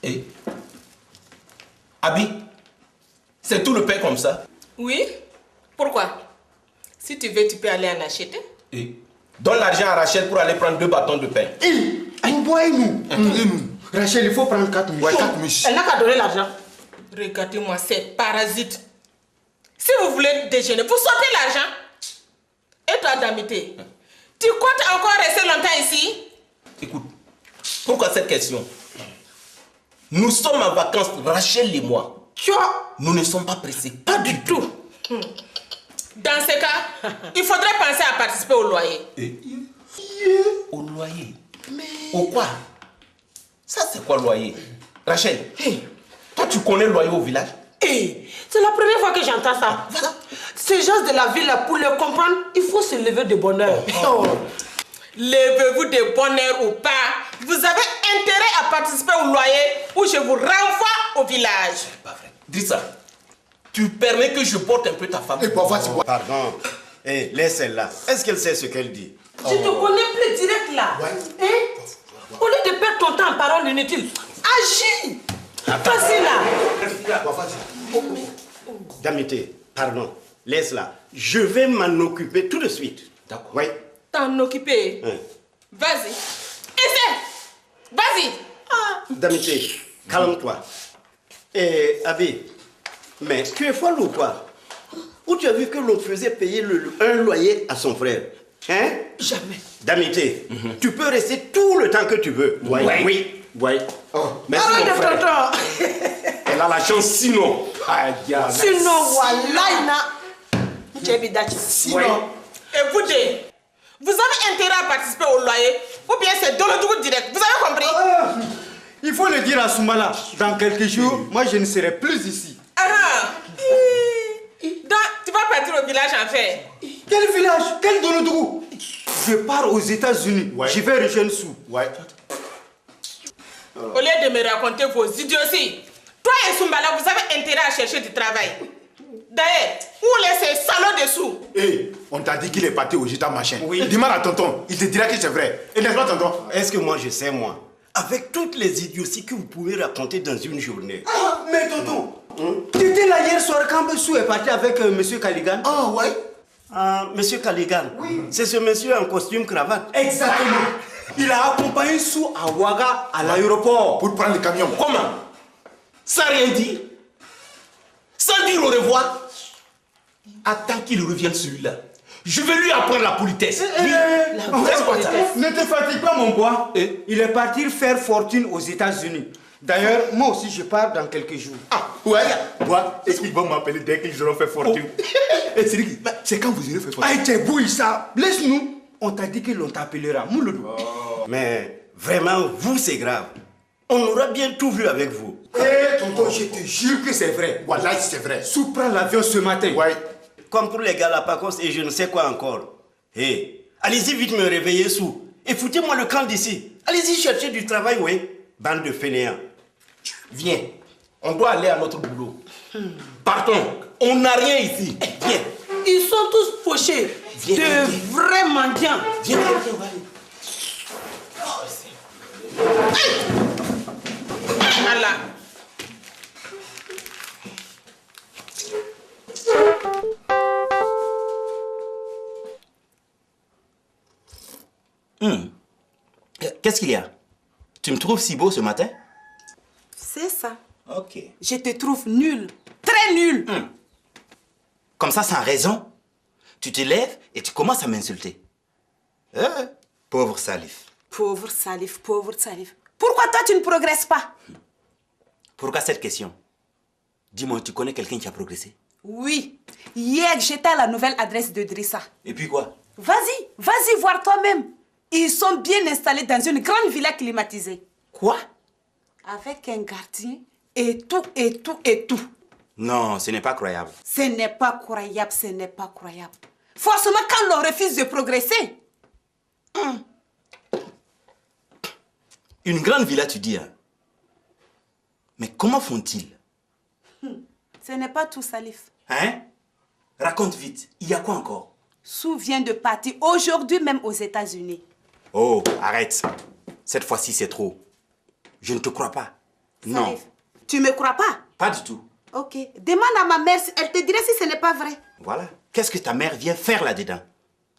Et Abi, c'est tout le pain comme ça? Oui. Pourquoi? Si tu veux, tu peux aller en acheter. Et donne l'argent à Rachel pour aller prendre 2 bâtons de pain. Envoyez-nous. Rachel, il faut prendre 4 miches. Elle n'a qu'à donner l'argent. Regardez-moi, ces parasites. Si vous voulez déjeuner, vous sortez l'argent. Et toi, Damité, tu comptes encore rester longtemps ici? Écoute, pourquoi cette question? Nous sommes en vacances, Rachel et moi. Nous ne sommes pas pressés. Pas du tout. Dans ce cas, il faudrait penser à participer au loyer. Au loyer? Au quoi? Ça, c'est quoi le loyer? Rachel, toi, tu connais le loyer au village? C'est la première fois que j'entends ça. Voilà. Ces gens de la ville, pour le comprendre, il faut se lever de bonne heure. Levez-vous de bonne heure ou pas, vous avez intérêt à participer au loyer ou je vous renvoie au village. C'est pas vrai. Dis ça. Tu permets que je porte un peu ta femme? Pardon. Laisse celle-là. Est-ce qu'elle sait ce qu'elle dit? Je te connais plus direct là. Au lieu de perdre ton temps en paroles inutiles, agis. Vas-y là. Damité, pardon. Laisse-la. Je vais m'en occuper tout de suite. D'accord. Oui. T'en occuper. Vas-y. Essaie. Vas-y. Damité, calme-toi. Abi, mais tu es folle ou quoi? Où tu as vu que l'on faisait payer un loyer à son frère? Hein? Jamais. Damité, tu peux rester tout le temps que tu veux. Oui. Merci mon frère. Tonton. Elle a la chance sinon. Sinon, voilà. Sinon. Et vous deux, vous avez intérêt à participer au loyer ou bien c'est dans le doux direct. Vous avez compris? Il faut le dire à Soumala. Dans quelques jours, moi je ne serai plus ici. Donc, tu vas partir au village en fait? Quel village? Quel Dolodougou? Je pars aux États-Unis. Je vais rejoindre Sou. Au lieu de me raconter vos idioties, toi et Soumbala, vous avez intérêt à chercher du travail. D'ailleurs, où laissez salon dessous? On t'a dit qu'il est parti au gita machin. Oui. Dis-moi à tonton, il te dira que c'est vrai. Et n'est-ce pas tonton? Est-ce que moi je sais, moi? Avec toutes les idioties que vous pouvez raconter dans une journée. Mais tonton, tu étais là hier soir quand Bessou est parti avec monsieur Caligan? Monsieur Caligan, oui. C'est ce monsieur en costume cravate. Exactement. Il a accompagné Sou à Ouaga à l'aéroport. Pour prendre le camion. Comment? Sans rien dire? Sans dire au revoir? Attends qu'il revienne celui-là. Je vais lui apprendre la politesse. Ne te fatigue pas mon bois. Il est parti faire fortune aux États-Unis. D'ailleurs, moi aussi je pars dans quelques jours. Est-ce qu'ils vont m'appeler dès qu'ils auront fait fortune? Siriki, c'est quand vous irez faire fortune? Aïe, t'es bouille ça. Laisse-nous. On t'a dit que l'on t'appellera Mouloudou. Mais vraiment, vous c'est grave. On aura bien tout vu avec vous. Tonton, je te jure que c'est vrai. Voilà, c'est vrai. Sou prend l'avion ce matin. Comme pour les Galapagos et je ne sais quoi encore. Allez-y vite me réveiller Sou. Et foutez-moi le camp d'ici. Allez-y chercher du travail, Bande de fainéants. Viens, on doit aller à notre boulot. Partons, on n'a rien ici. Viens. Ils sont tous fauchés. De vrais mendiants. Viens, on va aller. Voilà. Qu'est-ce qu'il y a? Tu me trouves si beau ce matin? C'est ça. Ok. Je te trouve nul. Très nul. Comme ça, sans raison, tu te lèves et tu commences à m'insulter. Pauvre Salif. Pauvre Salif, pauvre Salif. Pourquoi toi tu ne progresses pas? Pourquoi cette question? Dis-moi, tu connais quelqu'un qui a progressé? Oui. Hier, j'étais à la nouvelle adresse de Drissa. Et puis quoi? Vas-y voir toi-même. Ils sont bien installés dans une grande villa climatisée. Quoi? Avec un gardien et tout. Non, ce n'est pas croyable. Ce n'est pas croyable. Forcément, quand l'on refuse de progresser. Une grande villa, tu dis, hein? Mais comment font-ils? Ce n'est pas tout, Salif. Hein? Raconte vite. Il y a quoi encore? Sou vient de partir aujourd'hui même aux États-Unis. Oh, arrête. Cette fois-ci, c'est trop. Je ne te crois pas. Non. Salif, tu me crois pas? Pas du tout. Ok. Demande à ma mère, elle te dirait si ce n'est pas vrai. Voilà. Qu'est-ce que ta mère vient faire là-dedans?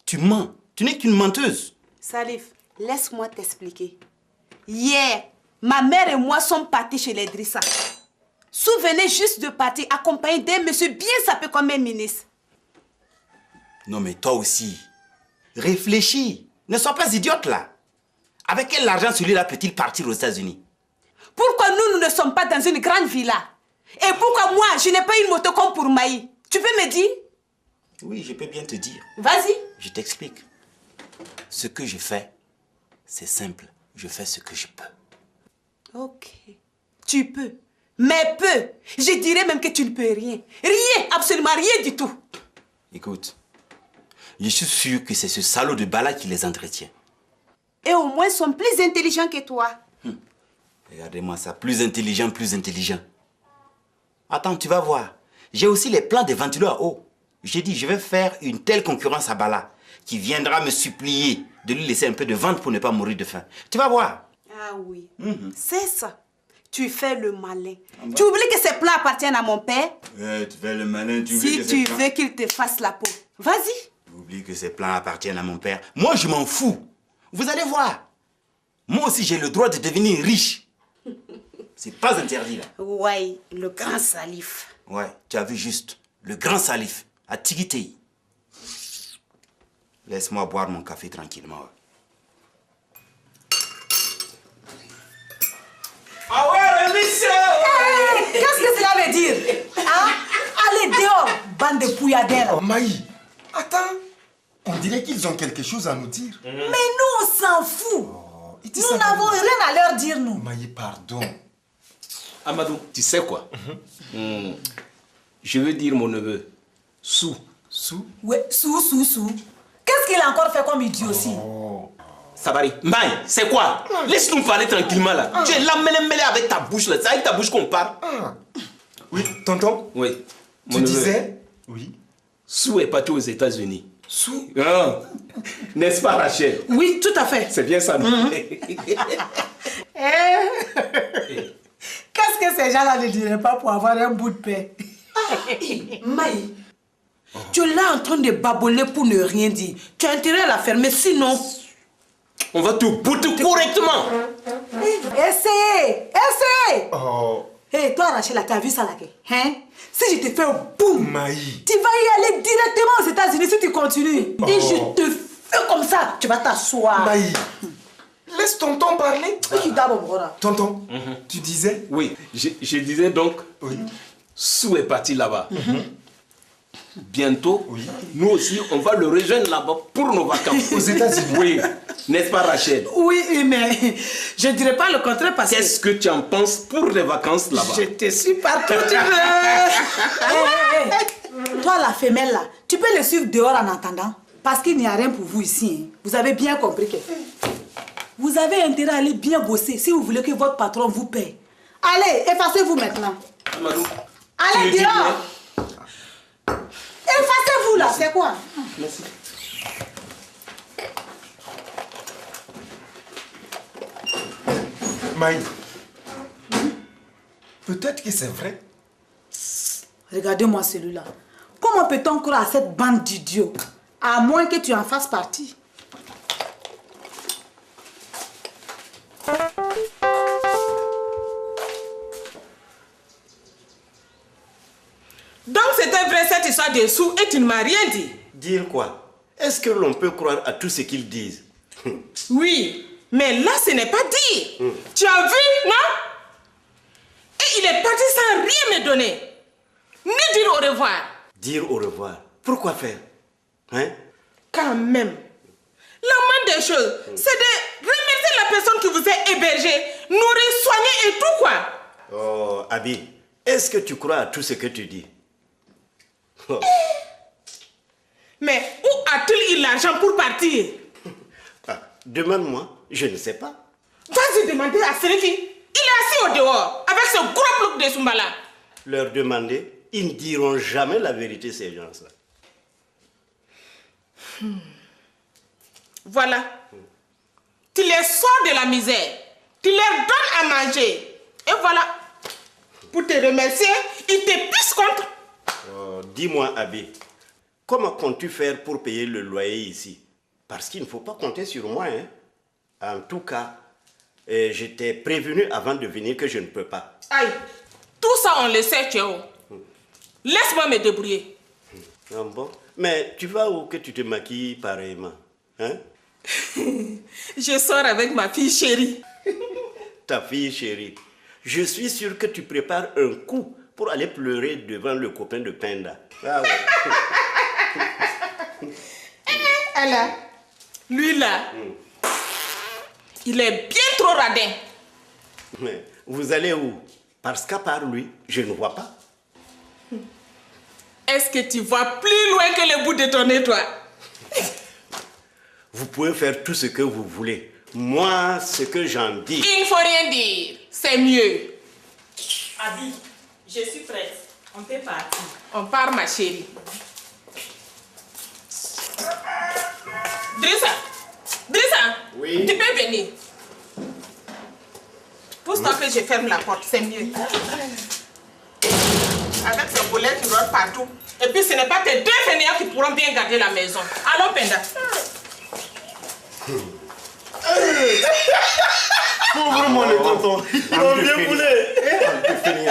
Tu mens. Tu n'es qu'une menteuse. Salif, laisse-moi t'expliquer. Hier, ma mère et moi sommes partis chez les Drissa. Souvenez juste de partir accompagné d'un monsieur bien sapé comme un ministre. Non mais toi aussi, réfléchis. Ne sois pas idiote là. Avec quel argent celui-là peut-il partir aux États-Unis? Pourquoi nous ne sommes pas dans une grande villa? Et pourquoi moi, je n'ai pas une moto comme pour Maï? Tu peux me dire? Oui, je peux bien te dire. Vas-y. Je t'explique. Ce que je fais, c'est simple. Je fais ce que je peux. Ok. Tu peux. Mais peu. Je dirais même que tu ne peux rien. Rien, absolument rien du tout. Écoute, je suis sûr que c'est ce salaud de Bala qui les entretient. Et au moins, ils sont plus intelligents que toi. Regardez-moi ça, plus intelligent, plus intelligent. Attends, tu vas voir. J'ai aussi les plans des ventilos à eau. J'ai dit, je vais faire une telle concurrence à Bala qui viendra me supplier de lui laisser un peu de ventre pour ne pas mourir de faim. Tu vas voir. Ah oui, c'est ça. Tu fais le malin. Tu oublies que ces plans appartiennent à mon père? Tu fais le malin, tu oublies Si que tu ces plans... veux qu'il te fasse la peau, vas-y. Tu oublies que ces plans appartiennent à mon père. Moi, je m'en fous. Vous allez voir. Moi aussi, j'ai le droit de devenir riche. C'est pas interdit, là. Ouais, le grand Salif. Ouais, tu as vu juste. Le grand Salif, à Tigitei. Laisse-moi boire mon café tranquillement. Ouais. Ah ouais, monsieur! Qu'est-ce que cela veut dire? Hein? Allez dehors, bande de pouilladins. Oh, Maï, attends. On dirait qu'ils ont quelque chose à nous dire. Mais nous, on s'en fout. Ils te Nous savent- n'avons rien à leur dire, nous. Maï, pardon. Amadou, tu sais quoi? Je veux dire mon neveu, Sou. Sou? Ouais, sous. Qu'est-ce qu'il a encore fait comme idiot aussi? Sabari, Mbaye, c'est quoi? Laisse-nous parler tranquillement là. Tu es là, mêlé avec ta bouche là. C'est avec ta bouche qu'on parle. Oui, tonton, Oui. Mon tu neveu, disais? Oui. Sou est parti aux États-Unis. Sou? Ah. N'est-ce pas, Rachel? Oui, tout à fait. C'est bien ça, non? Qu'est-ce que ces gens-là ne diraient pas pour avoir un bout de paix? Maï, tu es là en train de babonner pour ne rien dire. Tu as intérêt à la fermer, sinon... On va te bouter correctement. Essayez. Oh, Hé, toi, Rachel, tu as vu ça là? Hein? Si je te fais un boum, Maï. tu vas y aller directement aux États-Unis si tu continues. Et je te fais comme ça. Tu vas t'asseoir. Maï. Laisse tonton parler. Tonton, tu disais? Oui, je disais donc, Oui. Sou est parti là-bas. Bientôt, nous aussi, on va le rejoindre là-bas pour nos vacances. Aux États-Unis. Oui, n'est-ce pas, Rachel? Oui, mais je ne dirais pas le contraire parce que... Qu'est-ce que tu en penses pour les vacances là-bas? Je te suis partout où tu veux. Toi, la femelle là, tu peux le suivre dehors en attendant. Parce qu'il n'y a rien pour vous ici. Hein. Vous avez bien compris que... Vous avez intérêt à aller bien bosser si vous voulez que votre patron vous paye. Allez, effacez-vous maintenant. Amadou, Allez, tu le dis dehors. bien? Effacez-vous là, c'est quoi? Merci. Maï. Peut-être que c'est vrai. Regardez-moi celui-là. Comment peut-on croire à cette bande d'idiots? À moins que tu en fasses partie. Donc c'était vrai cette histoire de Sou et tu ne m'as rien dit. Dire quoi? Est-ce que l'on peut croire à tout ce qu'ils disent? Oui, mais là ce n'est pas dire. Tu as vu, non? Et il est parti sans rien me donner. Ni dire au revoir. Dire au revoir. Pourquoi faire? Hein? Quand même. La moindre des choses, c'est de remercier la personne qui vous a hébergé, nourri, soigné et tout quoi. Oh, Abi, est-ce que tu crois à tout ce que tu dis? Oh. Mais où a-t-il eu l'argent pour partir? Ah, demande-moi, je ne sais pas. Vas-y demander à celui qui... Il est assis au dehors avec ce gros bloc de Sumbala. Leur demander, ils ne diront jamais la vérité, ces gens-là. Voilà. Tu les sors de la misère. Tu leur donnes à manger. Et voilà. Pour te remercier, il te pisse contre. Dis-moi, Abbé, comment comptes-tu faire pour payer le loyer ici? Parce qu'il ne faut pas compter sur moi. Hein. En tout cas, je t'ai prévenu avant de venir que je ne peux pas. Aïe, tout ça on le sait, Théo. Laisse-moi me débrouiller. Ah bon? Mais tu vas où que tu te maquilles pareillement? Hein? Je sors avec ma fille chérie. Ta fille chérie, je suis sûr que tu prépares un coup pour aller pleurer devant le copain de Penda. Ah ouais. Alors, lui là, il est bien trop radin. Mais vous allez où? Parce qu'à part lui, je ne vois pas. Est-ce que tu vois plus loin que le bout de ton nez, toi? Vous pouvez faire tout ce que vous voulez. Moi, ce que j'en dis... Il ne faut rien dire. C'est mieux. Abi, je suis prête. On peut partir. On part, ma chérie. Drissa, oui. Tu peux venir. Pousse-toi que je ferme la porte, c'est mieux. Avec ce boulet, tu rôdes partout. Et puis, ce n'est pas tes 2 fainéants qui pourront bien garder la maison. Allons, Penda. Pauvre mon tonton, ils ont bien voulu.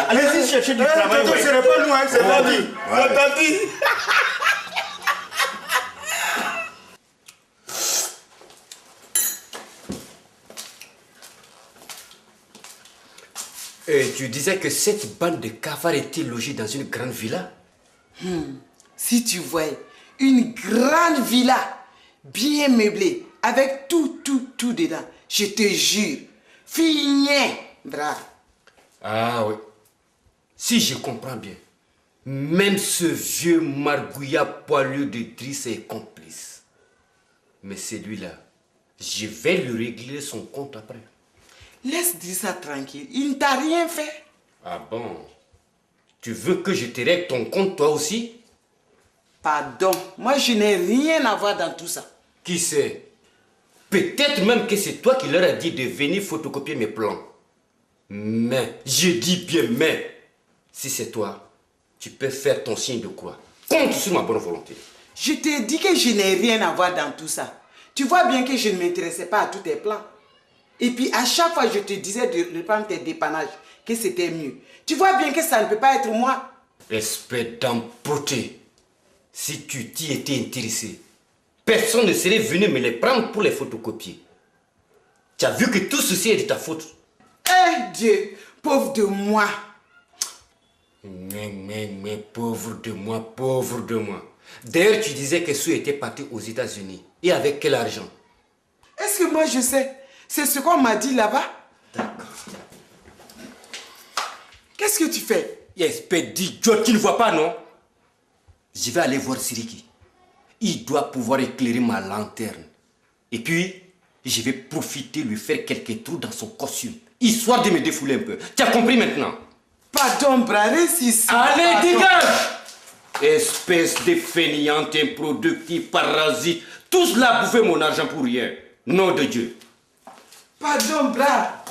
Allez-y chercher du travail. Tonton, ce n'est pas nous, hein, c'est Tati. C'est Tati. Et tu disais que cette bande de cafards était logée dans une grande villa? Si tu voyais, une grande villa, bien meublée, avec tout dedans, je te jure, figné, brave. Ah oui. Si je comprends bien, même ce vieux margouillat poilu de Driss est complice. Mais celui-là, je vais lui régler son compte après. Laisse dire ça tranquille, il ne t'a rien fait. Ah bon? Tu veux que je te règle ton compte toi aussi? Pardon, moi je n'ai rien à voir dans tout ça. Qui sait? Peut-être même que c'est toi qui leur as dit de venir photocopier mes plans. Mais, je dis bien mais, si c'est toi, tu peux faire ton signe de croix. Compte sur ma bonne volonté. Je t'ai dit que je n'ai rien à voir dans tout ça. Tu vois bien que je ne m'intéressais pas à tous tes plans. Et puis à chaque fois je te disais de prendre tes dépannages, que c'était mieux. Tu vois bien que ça ne peut pas être moi. Espèce d'empoté. Si tu t'y étais intéressé, personne ne serait venu me les prendre pour les photocopier. Tu as vu que tout ceci est de ta faute. Eh Dieu, pauvre de moi. Mais, pauvre de moi, pauvre de moi. D'ailleurs, tu disais que Sue était parti aux États-Unis. Et avec quel argent? Est-ce que moi je sais? C'est ce qu'on m'a dit là-bas. D'accord. Qu'est-ce que tu fais? Espèce d'idiot, tu ne vois pas, non? Je vais aller voir Siriki. Il doit pouvoir éclairer ma lanterne. Et puis, je vais profiter de lui faire quelques trous dans son costume, histoire de me défouler un peu. Tu as compris maintenant? Pardon, bras, ici. Allez, dégage! Espèce de fainéante, improductive, parasite. Tous là bouffer mon argent pour rien. Nom de Dieu. Pardon, bras.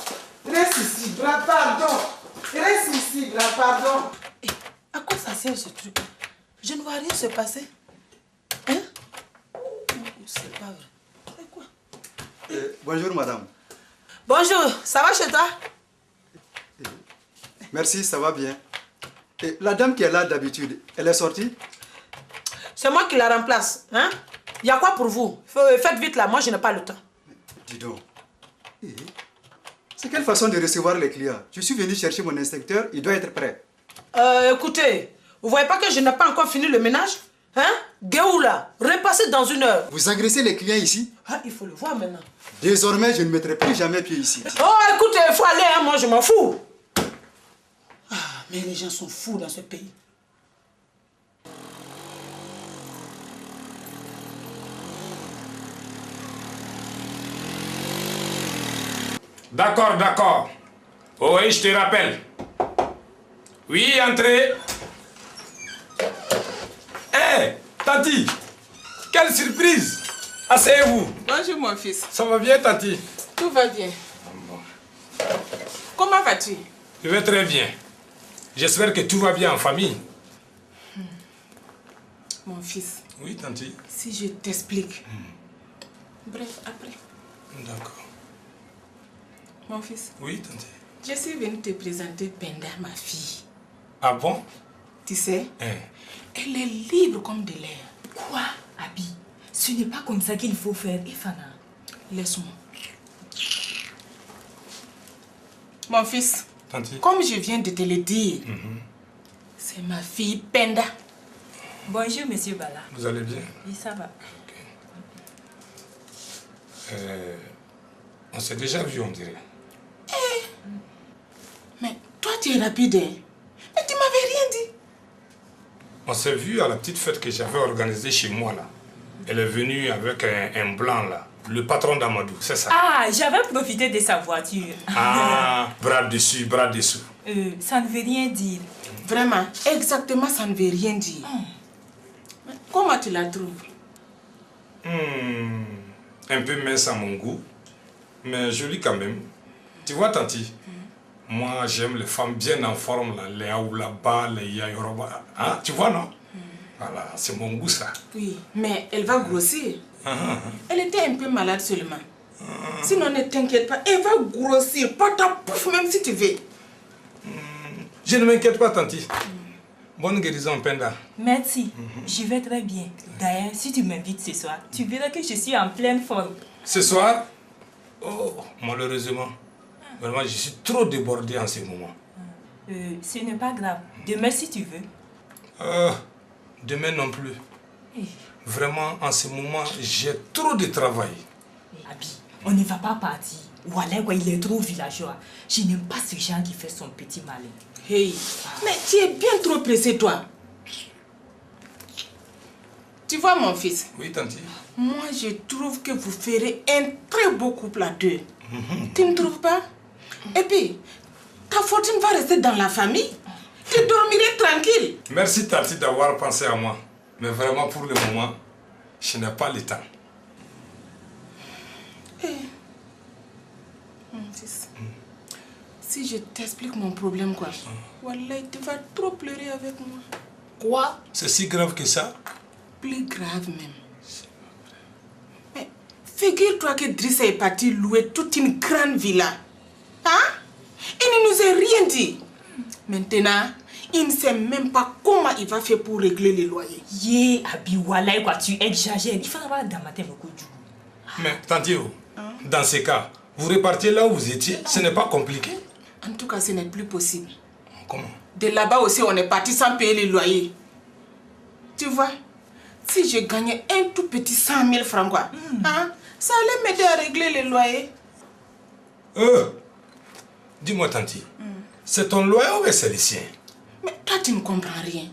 Reste ici, bras, pardon. Reste ici, bras, pardon. Et à quoi ça sert ce truc? Je ne vois rien se passer. Hein? C'est pas vrai. C'est quoi? Bonjour, madame. Bonjour, ça va chez toi? Merci, ça va bien. Et la dame qui est là d'habitude, elle est sortie? C'est moi qui la remplace. Hein? Il y a quoi pour vous? Faites vite là, moi je n'ai pas le temps. Dis donc. C'est quelle façon de recevoir les clients? Je suis venu chercher mon inspecteur, il doit être prêt. Écoutez, vous voyez pas que je n'ai pas encore fini le ménage? Hein? Géoula, repassez dans 1 heure. Vous agressez les clients ici? Ah, il faut le voir maintenant. Désormais, je ne mettrai plus jamais pied ici. Oh, écoutez, il faut aller, hein, moi je m'en fous. Ah, mais les gens sont fous dans ce pays. D'accord, d'accord. Oui, je te rappelle. Oui, entrez. Hé, Tati, quelle surprise. Asseyez-vous. Bonjour, mon fils. Ça va bien, Tati? Tout va bien. Comment vas-tu? Je vais très bien. J'espère que tout va bien en famille. Mon fils. Oui, tanti. Si je t'explique. Bref, après. D'accord. Mon fils. Oui, tanti. Je suis venue te présenter Penda, ma fille. Ah bon? Tu sais, elle est libre comme de l'air. Quoi, Abi? Ce n'est pas comme ça qu'il faut faire, Ifana. Laisse-moi. Mon fils, tanti. Comme je viens de te le dire, c'est ma fille Penda. Bonjour, monsieur Bala. Vous allez bien? Oui, ça va. On s'est déjà vu, on dirait. Mais toi, tu es rapide, hein? Mais tu m'avais rien dit. On s'est vu à la petite fête que j'avais organisée chez moi, là. Elle est venue avec un blanc, là. Le patron d'Amadou, c'est ça? Ah, j'avais profité de sa voiture. Ah, bras dessus, bras dessous. Ça ne veut rien dire. Vraiment, exactement, ça ne veut rien dire. Comment tu la trouves? Un peu mince à mon goût, mais jolie quand même. Tu vois, tanti, moi j'aime les femmes bien en forme, là, les Aoulaba, les Yayoroba. Hein? Tu vois, non? Voilà, c'est mon goût, ça. Oui, mais elle va grossir. Elle était un peu malade seulement. Sinon, ne t'inquiète pas, elle va grossir, pas ta pouf, même si tu veux. Je ne m'inquiète pas, tanti. Bonne guérison, Penda. Merci, je vais très bien. D'ailleurs, si tu m'invites ce soir, tu verras que je suis en pleine forme. Ce soir? Oh, malheureusement. Vraiment, je suis trop débordé en ce moment. Ce n'est pas grave. Demain, si tu veux. Demain non plus. Vraiment, en ce moment, j'ai trop de travail. Abi, on ne va pas partir. Voilà quoi, il est trop villageois. Je n'aime pas ce genre qui fait son petit malin. Hey, mais tu es bien trop pressé, toi. Tu vois, mon fils? Oui, tanti. Moi, je trouve que vous ferez un très beau couple à deux. Tu ne trouves pas? Et puis, ta fortune va rester dans la famille. Tu dormirais tranquille. Merci, tanti, d'avoir pensé à moi. Mais vraiment, pour le moment, je n'ai pas le temps. Mon fils, si je t'explique mon problème, quoi, Wallah, tu vas trop pleurer avec moi. Quoi? C'est si grave que ça? Plus grave même. Mais figure-toi que Driss est parti louer toute une grande villa. Hein? Il ne nous a rien dit. Maintenant, il ne sait même pas comment il va faire pour régler les loyers. Yé, Abi, Wallah, quoi, tu exagères. Il faut avoir dans ma tête beaucoup de jour. Mais, tanti, dans ces cas, vous repartiez là où vous étiez? Ce n'est pas compliqué? En tout cas, ce n'est plus possible. Comment? De là-bas aussi, on est parti sans payer les loyers. Tu vois, si je gagnais un tout petit 100 000 francs, quoi, hein, ça allait m'aider à régler les loyers. Dis-moi, tanti, c'est ton loyer ou c'est le sien? Mais toi, tu ne comprends rien.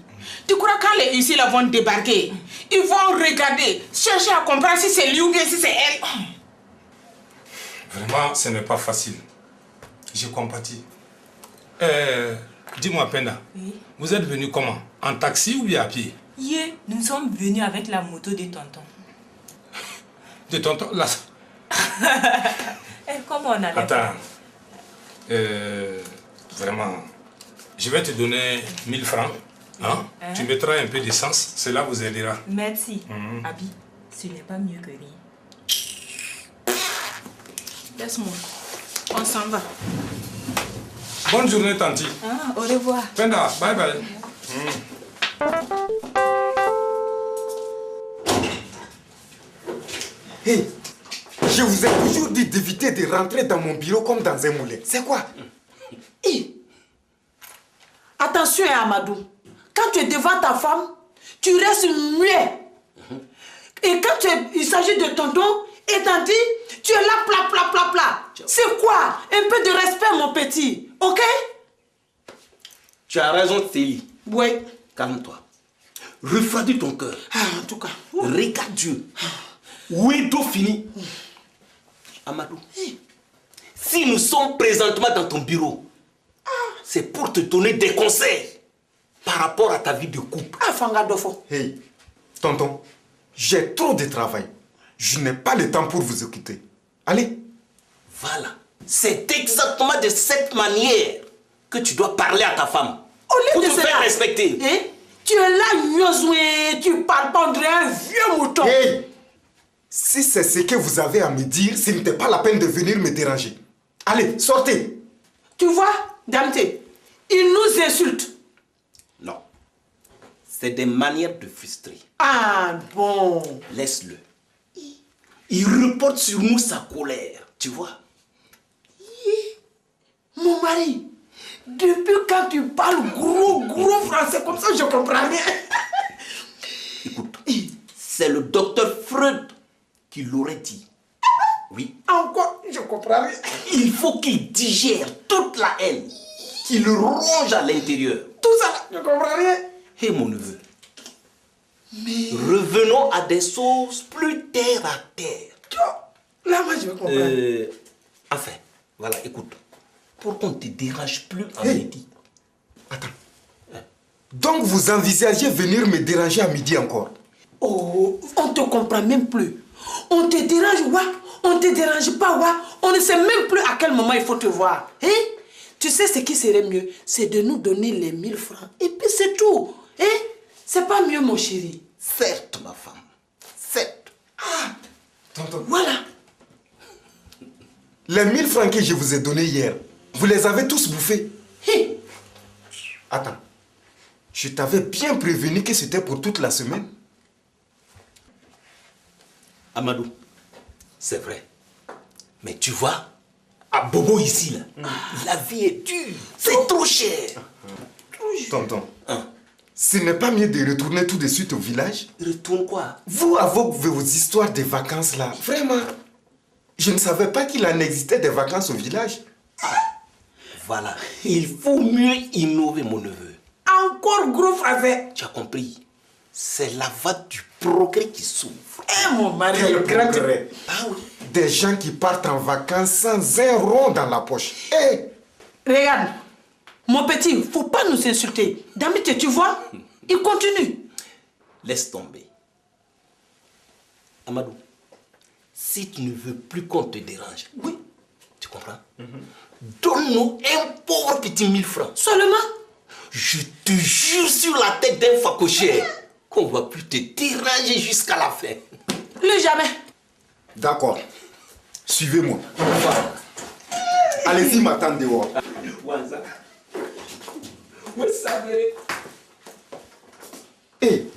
Tu crois quand les huissiers là vont débarquer, ils vont regarder, chercher à comprendre si c'est lui ou bien si c'est elle. Vraiment, ce n'est pas facile. Je compatis. Dis-moi, Penda, vous êtes venu comment? En taxi ou bien à pied? Hier, nous sommes venus avec la moto de tonton. De tonton? Là. Comment on a Attends. Vraiment, je vais te donner 1000 francs. Hein? Tu mettras un peu d'essence, cela vous aidera. Merci. Abi, ce n'est pas mieux que rien. Laisse-moi. On s'en va. Bonne journée, tanti. Au revoir. Penda, bye bye. Hey, je vous ai toujours dit d'éviter de rentrer dans mon bureau comme dans un moulin. C'est quoi? Attention, Amadou. Quand tu es devant ta femme, tu restes muet. Et quand il s'agit de tonton et tanti, tu es là, plat, plat, plat, plat. C'est quoi? Un peu de respect, mon petit. Ok? Tu as raison, Téli. Oui. Calme-toi. Refroidis ton cœur. En tout cas. Regarde Dieu. Ouedo fini. Amadou, si nous sommes présentement dans ton bureau, c'est pour te donner des conseils par rapport à ta vie de couple. Fangadofo. Hey, tonton, j'ai trop de travail. Je n'ai pas le temps pour vous écouter. Allez. Voilà. C'est exactement de cette manière que tu dois parler à ta femme. Au lieu Pour de te faire cela, respecter. Tu es là, Nyozoué, tu parles pas, on dirait un vieux mouton. Hey, si c'est ce que vous avez à me dire, ce n'était pas la peine de venir me déranger. Allez, sortez. Tu vois, Damte, il nous insulte. Non. C'est des manières de frustrer. Ah bon. Laisse-le. Il reporte sur nous sa colère, tu vois. Mon mari, depuis quand tu parles gros français comme ça, je comprends rien. Écoute, c'est le docteur Freud qui l'aurait dit. Oui. Encore, je comprends rien. Il faut qu'il digère toute la haine, qu'il ronge à l'intérieur. Tout ça, je comprends rien. Hé mon neveu, mais revenons à des choses plus terre à terre. Là, moi, je comprends. Enfin, voilà, écoute. Pour qu'on ne te dérange plus à midi. Attends. Donc vous envisagez venir me déranger à midi encore? Oh, on te comprend même plus. On te dérange, ouais. On te dérange pas, ouais. On ne sait même plus à quel moment il faut te voir. Hein? Tu sais ce qui serait mieux, c'est de nous donner les 1000 francs. Et puis c'est tout. Hein? C'est pas mieux, mon chéri. Certes, ma femme. Certes. Ah, tonton. Voilà. Les 1000 francs que je vous ai donnés hier, vous les avez tous bouffés. Attends. Je t'avais bien prévenu que c'était pour toute la semaine. Amadou, c'est vrai. Mais tu vois, à Bobo ici, là, la vie est dure. C'est trop cher. Tonton, ce n'est pas mieux de retourner tout de suite au village? Retourne quoi? Vous, avec vos histoires de vacances là, vraiment, je ne savais pas qu'il en existait des vacances au village. Voilà, il faut mieux innover, mon neveu. Encore gros français. Tu as compris? C'est la voie du progrès qui s'ouvre. Eh mon mari, Quel progrès. Ah oui. Des gens qui partent en vacances sans un rond dans la poche. Regarde, mon petit, faut pas nous insulter. Damite, tu vois, il continue. Laisse tomber. Amadou, si tu ne veux plus qu'on te dérange, oui, tu comprends? Donne-nous un pauvre petit 1000 francs. Seulement? Je te jure sur la tête d'un facochère qu'on ne va plus te déranger jusqu'à la fin. Plus jamais. D'accord. Suivez-moi. Allez-y, m'attendre dehors. Hé,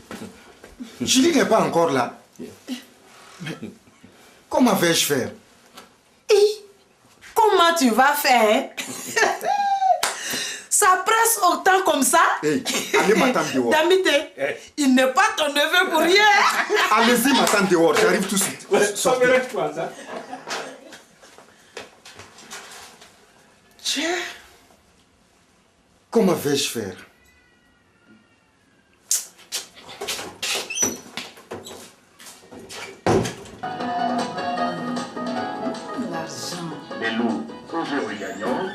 Julie n'est pas encore là. Mais comment vais-je faire? Comment tu vas faire? Ça presse autant comme ça? Hey, allez m'attendre dehors. Damite, il n'est pas ton neveu pour rien. Allez-y m'attendre dehors, j'arrive tout de suite. Sortez. Tiens. Comment vais-je faire? Les lots aujourd'hui gagnants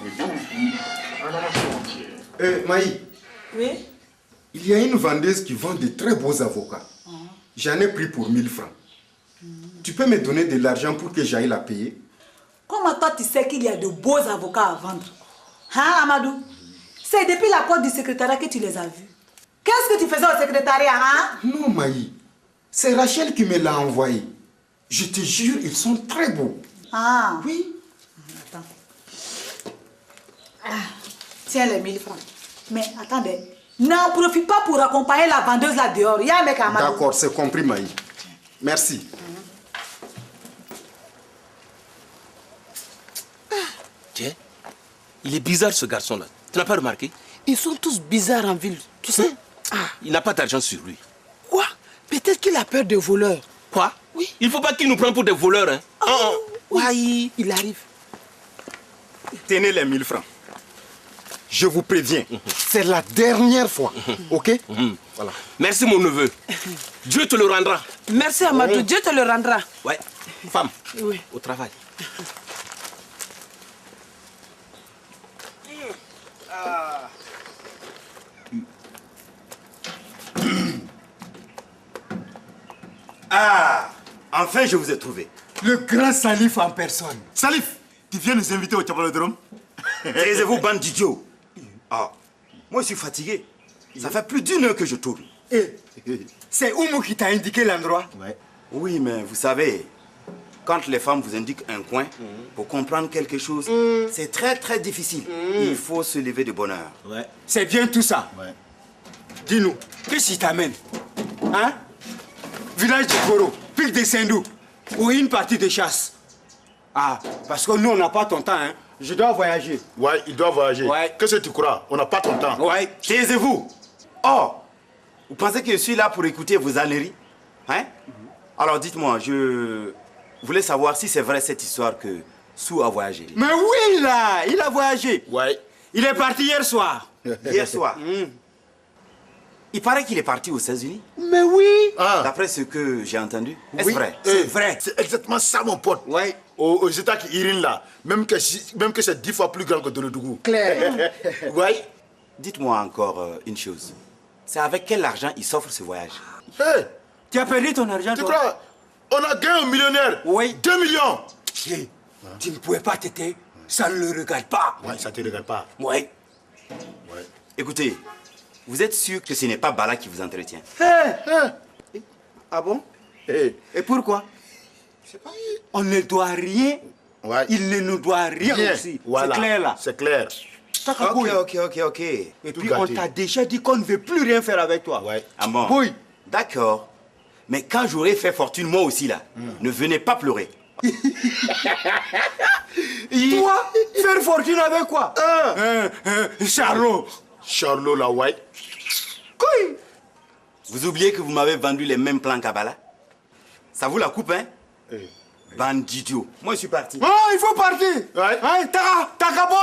et bénéfices à la nation entière. Maï. Oui? Il y a une vendeuse qui vend de très beaux avocats. J'en ai pris pour 1000 francs. Tu peux me donner de l'argent pour que j'aille la payer? Comment toi tu sais qu'il y a de beaux avocats à vendre? Hein, Amadou? C'est depuis la porte du secrétariat que tu les as vus. Qu'est-ce que tu faisais au secrétariat, hein? Non, Maï. C'est Rachel qui me l'a envoyé. Je te jure, ils sont très beaux. Ah. Oui. Attends. Ah, tiens les 1000 francs. Mais attendez, n'en profite pas pour accompagner la vendeuse là dehors. Il y a un mec à Amadou. D'accord, c'est compris, Maï. Merci. Tiens, il est bizarre ce garçon-là. Tu n'as pas remarqué? Ils sont tous bizarres en ville, tu sais? Il n'a pas d'argent sur lui. Quoi? Peut-être qu'il a peur des voleurs. Quoi? Oui. Il ne faut pas qu'il nous prenne pour des voleurs, hein? Oui, il arrive. Tenez les 1000 francs. Je vous préviens, c'est la dernière fois, ok? Voilà. Merci mon neveu. Dieu te le rendra. Merci Amadou, Dieu te le rendra. Ouais. Femme, oui. Au travail. Ah, enfin je vous ai trouvé. Le grand Salif en personne. Salif, tu viens nous inviter au Tchabalodrome? Taisez-vous, bande d'idiots. Ah, moi je suis fatigué. Ça fait plus d'1 heure que je tourne. C'est Oumou qui t'a indiqué l'endroit? Oui, mais vous savez, quand les femmes vous indiquent un coin pour comprendre quelque chose, c'est très très difficile. Il faut se lever de bonne heure. C'est bien tout ça. Dis-nous, qu'est-ce qui t'amène? Hein? Village de Goro, pic de Sindou, ou une partie de chasse? Ah, parce que nous, on n'a pas ton temps, hein. Je dois voyager. Ouais, il doit voyager. Ouais. Qu'est-ce que tu crois? On n'a pas ton temps. Ouais. Taisez-vous. Oh, vous pensez que je suis là pour écouter vos âneries? Hein? Alors dites-moi, je voulais savoir si c'est vrai cette histoire que Sou a voyagé. Mais oui, là, il a voyagé. Ouais. Il est parti hier soir. Hier soir. Il paraît qu'il est parti aux États-Unis. Mais oui. D'après ce que j'ai entendu. Est-ce Oui, vrai? C'est vrai. C'est exactement ça, mon pote. Ouais. Aux États qui irinent là, même que c'est 10 fois plus grand que Donodougou. Claire. Ouais. Dites-moi encore une chose. C'est avec quel argent il s'offre ce voyage? Hey, Tu as perdu ton argent, tu toi? crois? On a gagné un millionnaire. Oui. 2 millions. Hey, tu ne pouvais pas t'aider. Ça ne le regarde pas. Ouais, ça te regarde pas. Ouais. Ouais. Écoutez, vous êtes sûr que ce n'est pas Bala qui vous entretient? Ah bon? Hey. Et pourquoi? On ne doit rien. Ouais. Il ne nous doit rien Bien. aussi. Voilà. C'est clair là. C'est clair. Ok. Et Tout puis gâté. on t'a déjà dit qu'on ne veut plus rien faire avec toi. Ouais. Ah bon? Oui. D'accord. Mais quand j'aurai fait fortune moi aussi là, ne venez pas pleurer. Toi, faire fortune avec quoi? Charlot. Charlot là, ouais. Quoi? Vous oubliez que vous m'avez vendu les mêmes plans qu'à Bala? Ça vous la coupe, hein? Bande d'idiots. Moi, je suis parti. Oh, il faut partir. Ouais. Hein, Taka boy.